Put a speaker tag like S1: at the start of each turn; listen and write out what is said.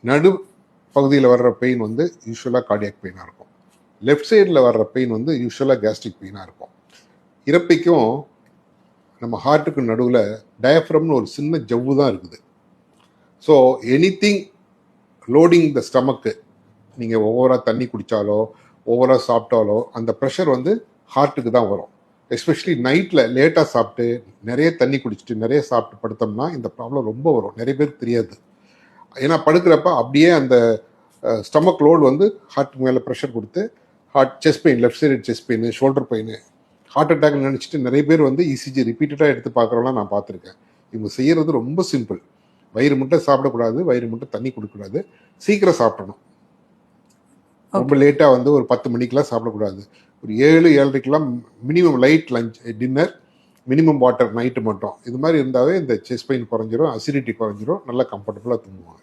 S1: நடு பகுதியில் வர்ற பெயின் வந்து யூஸ்வலாக கார்டியாக் பெயினாக இருக்கும். லெஃப்ட் சைடில் வர்ற பெயின் வந்து யூஸ்வலாக கேஸ்ட்ரிக் பெயினாக இருக்கும். இறப்பைக்கும் நம்ம ஹார்ட்டுக்கு நடுவில் டயஃப்ரம்னு ஒரு சின்ன ஜவ்வு தான் இருக்குது. ஸோ எனிதிங் லோடிங் த ஸ்டமக்கு, நீங்கள் ஓவராக தண்ணி குடித்தாலோ ஓவராக சாப்பிட்டாலோ அந்த ப்ரெஷர் வந்து ஹார்ட்டுக்கு தான் வரும். எஸ்பெஷலி நைட்டில் லேட்டாக சாப்பிட்டு நிறைய தண்ணி குடிச்சிட்டு நிறைய சாப்பிட்டு படுத்தோம்னா இந்த ப்ராப்ளம் ரொம்ப வரும். நிறைய பேருக்கு தெரியாது. ஏன்னா படுக்கிறப்ப அப்படியே அந்த ஸ்டமக் லோடு வந்து ஹார்ட்டுக்கு மேலே ப்ரெஷர் கொடுத்து chest pain, left side chest pain, shoulder pain, heart attack நினச்சிட்டு நிறைய பேர் வந்து இசிஜி ரிப்பீட்டடாக எடுத்து பார்க்குறோம்லாம் நான் பார்த்துருக்கேன். இவங்க செய்கிறது ரொம்ப சிம்பிள். வயிறு முட்டை சாப்பிடக்கூடாது, வயிறு முட்டை தண்ணி குடிக்கக்கூடாது, சீக்கிரம் சாப்பிடணும். ரொம்ப லேட்டாக வந்து ஒரு 10 மணிக்கெலாம் சாப்பிடக்கூடாது. ஒரு 7-7:30 minimum light lunch, dinner, minimum water night மட்டும். இது மாதிரி இருந்தாவே இந்த செஸ்ட் பெயின் குறைஞ்சிரும், அசிடிட்டி குறைஞ்சிரும், நல்லா கம்ஃபர்டபுளாக தூங்குவாங்க.